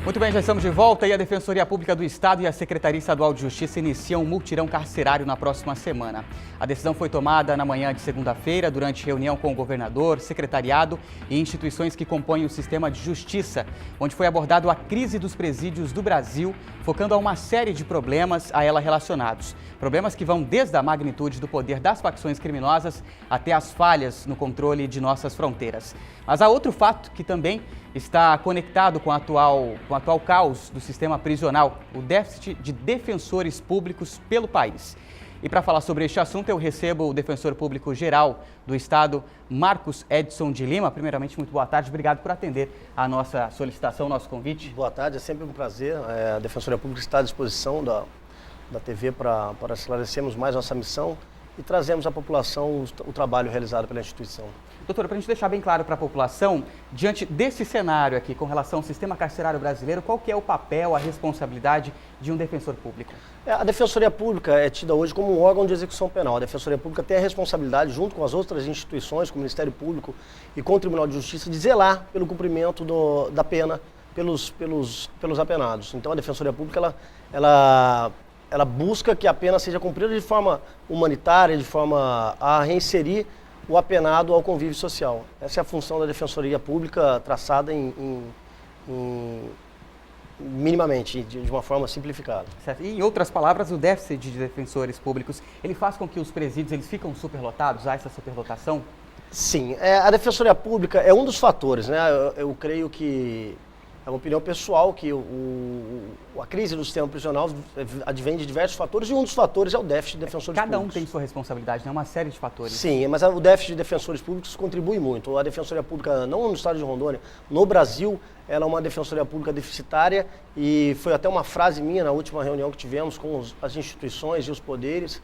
Muito bem, já estamos de volta e a Defensoria Pública do Estado e a Secretaria Estadual de Justiça iniciam um mutirão carcerário na próxima semana. A decisão foi tomada na manhã de segunda-feira, durante reunião com o governador, secretariado e instituições que compõem o sistema de justiça, onde foi abordado a crise dos presídios do Brasil, focando a uma série de problemas a ela relacionados. Problemas que vão desde a magnitude do poder das facções criminosas até as falhas no controle de nossas fronteiras. Mas há outro fato que também está conectado com o atual caos do sistema prisional, o déficit de defensores públicos pelo país. E para falar sobre este assunto, eu recebo o defensor público geral do Estado, Marcos Edson de Lima. Primeiramente, muito boa tarde, obrigado por atender a nossa solicitação, o nosso convite. Boa tarde, é sempre um prazer. A Defensoria Pública está à disposição da TV para esclarecermos mais nossa missão e trazemos à população o trabalho realizado pela instituição. Doutora, para a gente deixar bem claro para a população, diante desse cenário aqui com relação ao sistema carcerário brasileiro, qual que é o papel, a responsabilidade de um defensor público? A Defensoria Pública é tida hoje como um órgão de execução penal. A Defensoria Pública tem a responsabilidade, junto com as outras instituições, com o Ministério Público e com o Tribunal de Justiça, de zelar pelo cumprimento da pena pelos apenados. Então a Defensoria Pública ela busca que a pena seja cumprida de forma humanitária, de forma a reinserir o apenado ao convívio social. Essa é a função da Defensoria Pública traçada minimamente, de uma forma simplificada. Certo. E, em outras palavras, o déficit de defensores públicos, ele faz com que os presídios eles ficam superlotados? Há essa superlotação? Sim, a Defensoria Pública é um dos fatores, né? Eu creio que é uma opinião pessoal que a crise do sistema prisional advém de diversos fatores e um dos fatores é o déficit de defensores públicos. Cada um tem sua responsabilidade, né? Uma série de fatores. Sim, mas o déficit de defensores públicos contribui muito. A Defensoria Pública, não no estado de Rondônia, no Brasil, ela é uma Defensoria Pública deficitária e foi até uma frase minha na última reunião que tivemos com as instituições e os poderes,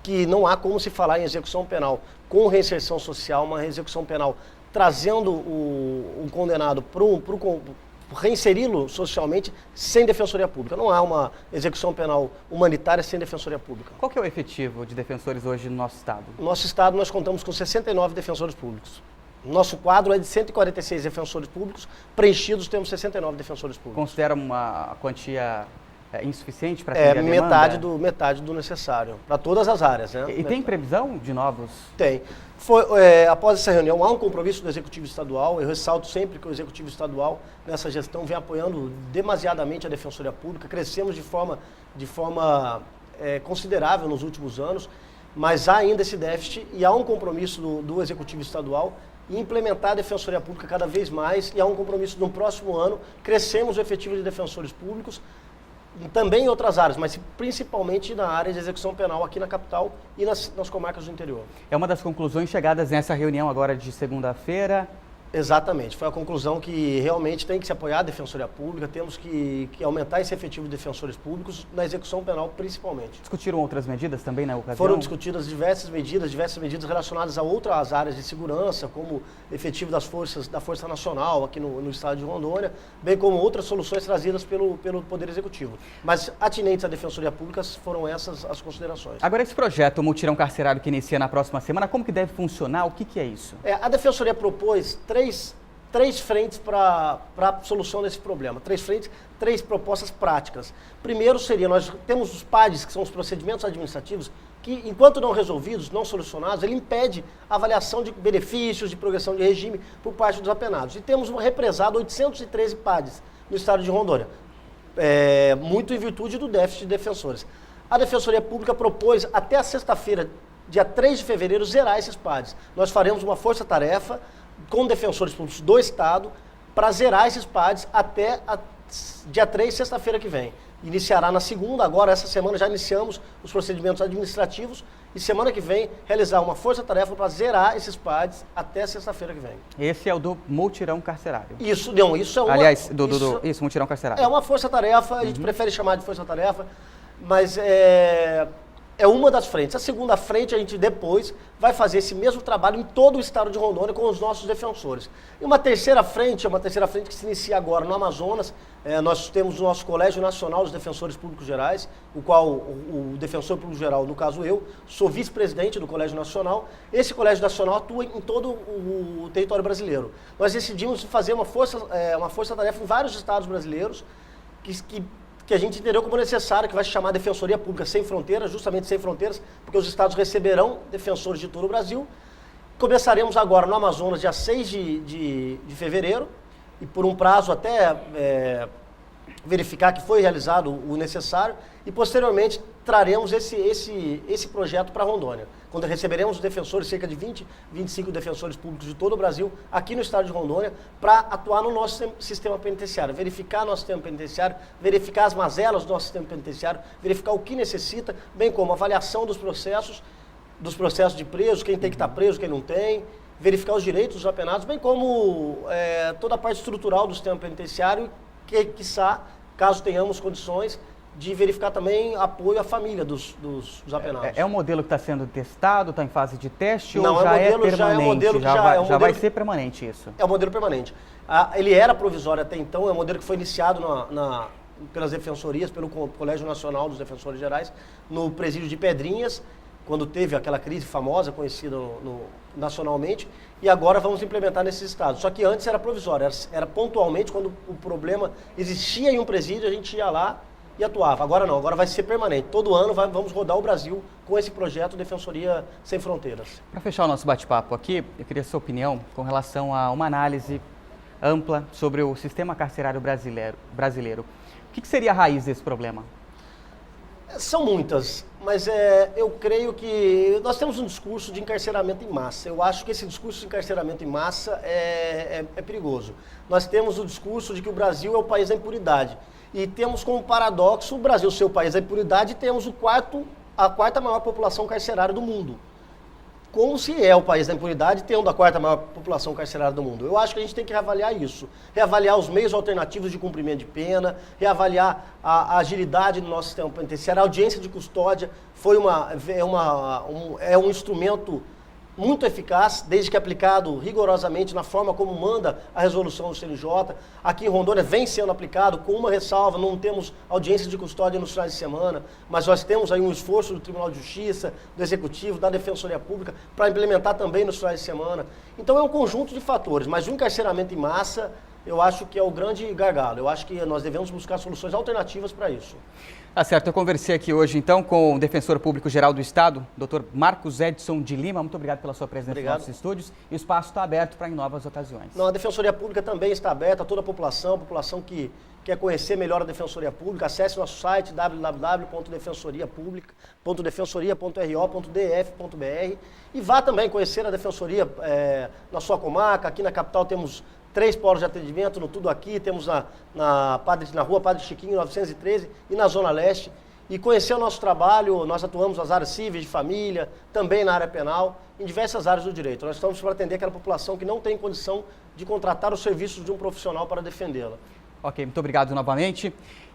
que não há como se falar em execução penal com reinserção social, uma execução penal trazendo o condenado para reinseri-lo socialmente sem defensoria pública. Não há uma execução penal humanitária sem defensoria pública. Qual que é o efetivo de defensores hoje no nosso estado? No nosso estado nós contamos com 69 defensores públicos. Nosso quadro é de 146 defensores públicos, preenchidos temos 69 defensores públicos. Considera uma quantia insuficiente para atender a demanda? Metade do necessário, para todas as áreas. Né? E tem previsão de novos? Tem. Após essa reunião, há um compromisso do Executivo Estadual. Eu ressalto sempre que o Executivo Estadual, nessa gestão, vem apoiando demasiadamente a Defensoria Pública. Crescemos de forma considerável nos últimos anos, mas há ainda esse déficit e há um compromisso do Executivo Estadual em implementar a Defensoria Pública cada vez mais e há um compromisso no próximo ano. Crescemos o efetivo de defensores públicos, também em outras áreas, mas principalmente na área de execução penal aqui na capital e nas comarcas do interior. É uma das conclusões chegadas nessa reunião agora de segunda-feira? Exatamente, foi a conclusão que realmente tem que se apoiar a Defensoria Pública, temos que aumentar esse efetivo de defensores públicos na execução penal principalmente. Discutiram outras medidas também na ocasião? Foram discutidas diversas medidas relacionadas a outras áreas de segurança, como efetivo da Força Nacional aqui no estado de Rondônia, bem como outras soluções trazidas pelo Poder Executivo. Mas atinentes à Defensoria Pública foram essas as considerações. Agora esse projeto, o mutirão carcerário que inicia na próxima semana, como que deve funcionar? O que é isso? A Defensoria propôs três frentes para a solução desse problema. Três propostas práticas. Primeiro seria, nós temos os PADs, que são os procedimentos administrativos, que enquanto não resolvidos, não solucionados, ele impede a avaliação de benefícios, de progressão de regime por parte dos apenados. E temos represado 813 PADs no estado de Rondônia, muito em virtude do déficit de defensores. A Defensoria Pública propôs até a sexta-feira, dia 3 de fevereiro, zerar esses PADs. Nós faremos uma força-tarefa com defensores públicos do Estado para zerar esses PADs até dia 3, sexta-feira que vem. Iniciará na segunda, agora essa semana já iniciamos os procedimentos administrativos e semana que vem realizar uma força-tarefa para zerar esses PADs até sexta-feira que vem. Esse é o do mutirão carcerário. Isso é uma... Aliás, mutirão carcerário. É uma força-tarefa, a gente prefere chamar de força-tarefa, mas É uma das frentes. A segunda frente, a gente depois vai fazer esse mesmo trabalho em todo o estado de Rondônia com os nossos defensores. E uma terceira frente que se inicia agora no Amazonas. Nós temos o nosso Colégio Nacional dos Defensores Públicos Gerais, o qual o defensor público geral, no caso eu, sou vice-presidente do Colégio Nacional. Esse Colégio Nacional atua em todo o território brasileiro. Nós decidimos fazer uma força-tarefa em vários estados brasileiros que a gente entendeu como necessário, que vai se chamar Defensoria Pública Sem Fronteiras, justamente sem fronteiras, porque os estados receberão defensores de todo o Brasil. Começaremos agora no Amazonas, dia 6 de fevereiro, e por um prazo até verificar que foi realizado o necessário, e posteriormente traremos esse projeto para Rondônia, quando receberemos os defensores, cerca de 25 defensores públicos de todo o Brasil, aqui no estado de Rondônia, para atuar no nosso sistema penitenciário, verificar nosso sistema penitenciário, verificar as mazelas do nosso sistema penitenciário, verificar o que necessita, bem como avaliação dos processos de presos, quem tem que estar preso, quem não tem, verificar os direitos dos apenados, bem como toda a parte estrutural do sistema penitenciário, quiçá, caso tenhamos condições, de verificar também apoio à família dos apenados. É um modelo que está sendo testado, está em fase de teste, não, ou já é permanente? Já vai ser permanente isso? É um modelo permanente. Ele era provisório até então, é um modelo que foi iniciado pelas defensorias, pelo Colégio Nacional dos Defensores Gerais, no presídio de Pedrinhas, quando teve aquela crise famosa, conhecida nacionalmente, e agora vamos implementar nesses estados. Só que antes era provisório, era pontualmente, quando o problema existia em um presídio, a gente ia lá e atuava. Agora não, agora vai ser permanente. Todo ano vamos rodar o Brasil com esse projeto Defensoria Sem Fronteiras. Para fechar o nosso bate-papo aqui, eu queria a sua opinião com relação a uma análise ampla sobre o sistema carcerário brasileiro. O que seria a raiz desse problema? São muitas, mas eu creio que nós temos um discurso de encarceramento em massa. Eu acho que esse discurso de encarceramento em massa é perigoso. Nós temos o discurso de que o Brasil é o país da impunidade. E temos como paradoxo o Brasil ser o país da impunidade e temos a quarta maior população carcerária do mundo. Como se é o país da impunidade tendo a quarta maior população carcerária do mundo? Eu acho que a gente tem que reavaliar isso. Reavaliar os meios alternativos de cumprimento de pena, reavaliar a agilidade do nosso sistema penitenciário. A audiência de custódia é um instrumento muito eficaz, desde que aplicado rigorosamente na forma como manda a resolução do CNJ. Aqui em Rondônia vem sendo aplicado, com uma ressalva, não temos audiência de custódia nos finais de semana, mas nós temos aí um esforço do Tribunal de Justiça, do Executivo, da Defensoria Pública, para implementar também nos finais de semana. Então é um conjunto de fatores, mas o encarceramento em massa, eu acho que é o grande gargalo. Eu acho que nós devemos buscar soluções alternativas para isso. Tá certo, eu conversei aqui hoje então com o Defensor Público Geral do Estado, Dr. Marcos Edson de Lima. Muito obrigado pela sua presença nos nossos estúdios, e o espaço está aberto para em novas ocasiões. Não, a Defensoria Pública também está aberta a toda a população que quer conhecer melhor a Defensoria Pública, acesse nosso site www.defensoria.ro.df.br e vá também conhecer a Defensoria na sua comarca. Aqui na capital temos 3 polos de atendimento, no Tudo Aqui, temos na rua Padre Chiquinho, 913, e na Zona Leste. E conhecer o nosso trabalho, nós atuamos nas áreas cíveis, de família, também na área penal, em diversas áreas do direito. Nós estamos para atender aquela população que não tem condição de contratar os serviços de um profissional para defendê-la. Ok, muito obrigado novamente.